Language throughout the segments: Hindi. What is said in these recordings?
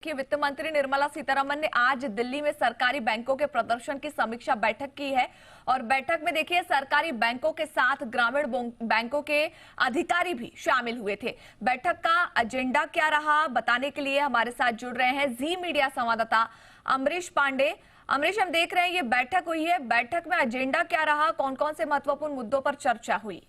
कि वित्त मंत्री निर्मला सीतारमण ने आज दिल्ली में सरकारी बैंकों के प्रदर्शन की समीक्षा बैठक की है और बैठक में देखिए सरकारी बैंकों के साथ ग्रामीण बैंकों के अधिकारी भी शामिल हुए थे। बैठक का एजेंडा क्या रहा बताने के लिए हमारे साथ जुड़ रहे हैं जी मीडिया संवाददाता अमरीश पांडे। अमरीश, हम देख रहे हैं ये बैठक हुई है, बैठक में एजेंडा क्या रहा, कौन कौन से महत्वपूर्ण मुद्दों पर चर्चा हुई?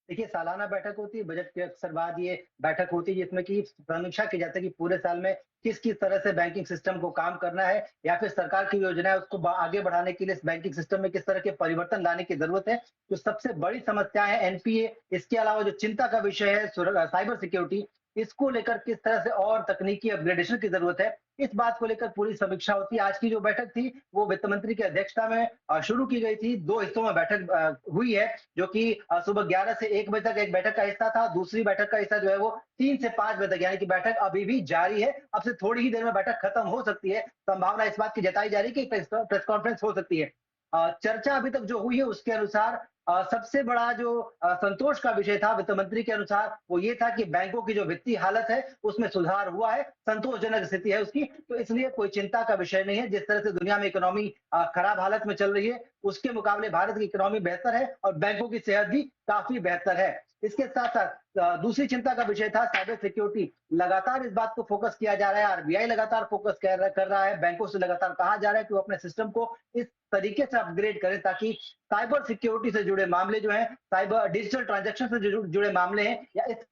देखिए, सालाना बैठक होती है, बजट के अक्सर बाद ये बैठक होती है जिसमें कि समीक्षा की जाती है कि पूरे साल में किस किस तरह से बैंकिंग सिस्टम को काम करना है या फिर सरकार की योजना है उसको आगे बढ़ाने के लिए इस बैंकिंग सिस्टम में किस तरह के परिवर्तन लाने की जरूरत है। जो सबसे बड़ी समस्या है एनपीए, इसके अलावा जो चिंता का विषय है साइबर सिक्योरिटी, इसको लेकर किस तरह से और तकनीकी अपग्रेडेशन की जरूरत है, इस बात को लेकर पूरी समीक्षा होती है। आज की जो बैठक थी वो वित्त मंत्री की अध्यक्षता में शुरू की गई थी। 2 हिस्सों में बैठक हुई है, जो कि सुबह 11 से 1 बजे तक एक बैठक का हिस्सा था। दूसरी बैठक का हिस्सा जो है वो 3 से 5 बजे तक, यानी कि बैठक अभी भी जारी है। अब से थोड़ी ही देर में बैठक खत्म हो सकती है। संभावना इस बात की जताई जा रही है कि प्रेस कॉन्फ्रेंस हो सकती है। चर्चा अभी तक जो हुई है उसके अनुसार सबसे बड़ा जो संतोष का विषय था वित्त मंत्री के अनुसार वो ये था कि बैंकों की जो वित्तीय हालत है उसमें सुधार हुआ है, संतोषजनक स्थिति है उसकी, तो इसलिए कोई चिंता का विषय नहीं है। जिस तरह से दुनिया में इकोनॉमी खराब हालत में चल रही है उसके मुकाबले भारत की इकोनॉमी बेहतर है और बैंकों की सेहत भी काफी बेहतर है। इसके साथ साथ दूसरी चिंता का विषय था साइबर सिक्योरिटी। लगातार इस बात को फोकस किया जा रहा है, आरबीआई लगातार फोकस कर रहा है, बैंकों से लगातार कहा जा रहा है कि वो अपने सिस्टम को इस तरीके से अपग्रेड करें ताकि साइबर सिक्योरिटी से जुड़े मामले जो हैं, साइबर डिजिटल ट्रांजैक्शन से जुड़े मामले हैं या इस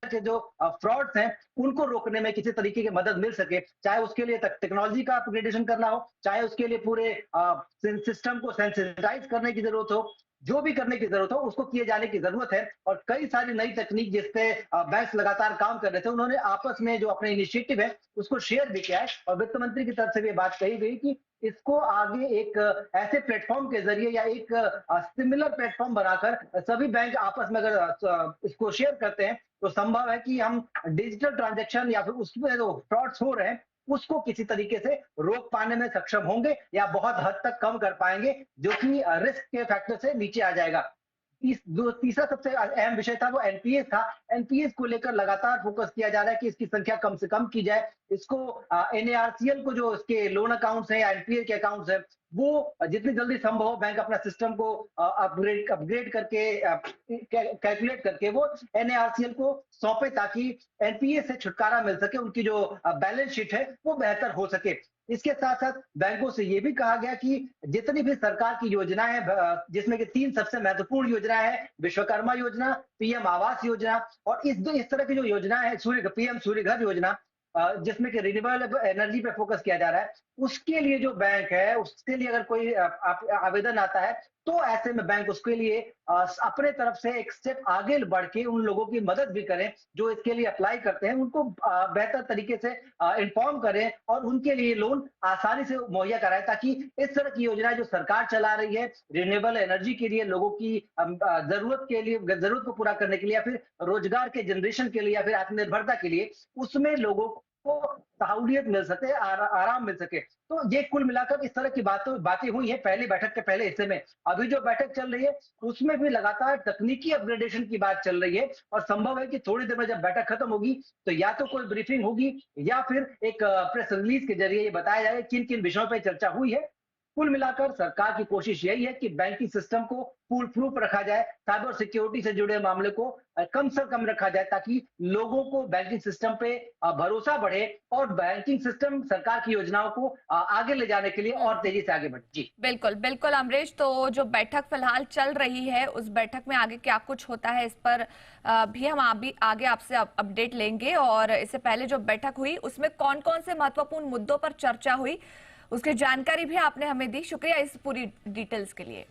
के जो फ्रॉड्स हैं उनको रोकने में किसी तरीके की मदद मिल सके। चाहे उसके लिए टेक्नोलॉजी का अपग्रेडेशन करना हो, चाहे उसके लिए पूरे सिस्टम को सेंसिटाइज करने की जरूरत हो, जो भी करने की जरूरत हो उसको किए जाने की जरूरत है। और कई सारी नई तकनीक जिसपे बैंक लगातार काम कर रहे थे, उन्होंने आपस में जो अपने इनिशिएटिव है उसको शेयर भी किया है और वित्त मंत्री की तरफ से भी बात कही गई कि इसको आगे एक ऐसे प्लेटफॉर्म के जरिए या एक सिमिलर प्लेटफॉर्म बनाकर सभी बैंक आपस में अगर इसको शेयर करते हैं तो संभव है कि हम डिजिटल ट्रांजैक्शन या फिर उसमें जो फ्रॉड्स हो रहे हैं उसको किसी तरीके से रोक पाने में सक्षम होंगे या बहुत हद तक कम कर पाएंगे, जो कि रिस्क के फैक्टर से नीचे आ जाएगा। तीसरा सबसे अहम विषय था वो एनपीएस था। एनपीएस को लेकर लगातार फोकस किया जा रहा है कि इसकी संख्या कम से कम की जाए। इसको एनएआरसीएल को जो इसके लोन अकाउंट्स हैं या एनपीए के अकाउंट्स हैं वो जितनी जल्दी संभव हो बैंक अपना सिस्टम को अपग्रेड करके कैलकुलेट करके वो एनएआरसीएल को सौंपे ताकि एनपीए से छुटकारा मिल सके, उनकी जो बैलेंस शीट है वो बेहतर हो सके। इसके साथ साथ बैंकों से ये भी कहा गया कि जितनी भी सरकार की योजनाएं हैं, जिसमें कि 3 सबसे महत्वपूर्ण योजनाएं हैं, विश्वकर्मा योजना, पीएम आवास योजना और इस तरह की जो योजना है पीएम सूर्य घर योजना, जिसमें कि रिन्यूएबल एनर्जी पे फोकस किया जा रहा है, उसके लिए जो बैंक है उसके लिए अगर कोई आवेदन आता है तो ऐसे में बैंक उसके लिए अपने तरफ से एक स्टेप आगे बढ़ के उन लोगों की मदद भी करें जो इसके लिए अप्लाई करते हैं, उनको बेहतर तरीके से इन्फॉर्म करें और उनके लिए लोन आसानी से मुहैया कराएं ताकि इस तरह की योजना जो सरकार चला रही है रिन्यूएबल एनर्जी के लिए, लोगों की जरूरत के लिए, जरूरत को पूरा करने के लिए या फिर रोजगार के जनरेशन के लिए या फिर आत्मनिर्भरता के लिए, उसमें लोगों को सहूलियत मिल सके, आराम मिल सके। तो ये कुल मिलाकर इस तरह की बातें हुई है पहली बैठक के पहले हिस्से में। अभी जो बैठक चल रही है उसमें भी लगातार तकनीकी अपग्रेडेशन की बात चल रही है और संभव है कि थोड़ी देर में जब बैठक खत्म होगी तो या तो कोई ब्रीफिंग होगी या फिर एक प्रेस रिलीज के जरिए ये बताया जाएगा किन किन विषयों पर चर्चा हुई है। कुल मिलाकर सरकार की कोशिश यही है कि बैंकिंग सिस्टम को फुल प्रूफ रखा जाए, साइबर सिक्योरिटी से जुड़े मामले को कम से कम रखा जाए ताकि लोगों को बैंकिंग सिस्टम पे भरोसा बढ़े और बैंकिंग सिस्टम सरकार की योजनाओं को आगे ले जाने के लिए और तेजी से आगे बढ़े। जी बिल्कुल बिल्कुल अमरीश, तो जो बैठक फिलहाल चल रही है उस बैठक में आगे क्या कुछ होता है इस पर भी हम आगे आपसे अपडेट लेंगे। और इससे पहले जो बैठक हुई उसमें कौन कौन से महत्वपूर्ण मुद्दों पर चर्चा हुई उसकी जानकारी भी आपने हमें दी। शुक्रिया इस पूरी डिटेल्स के लिए।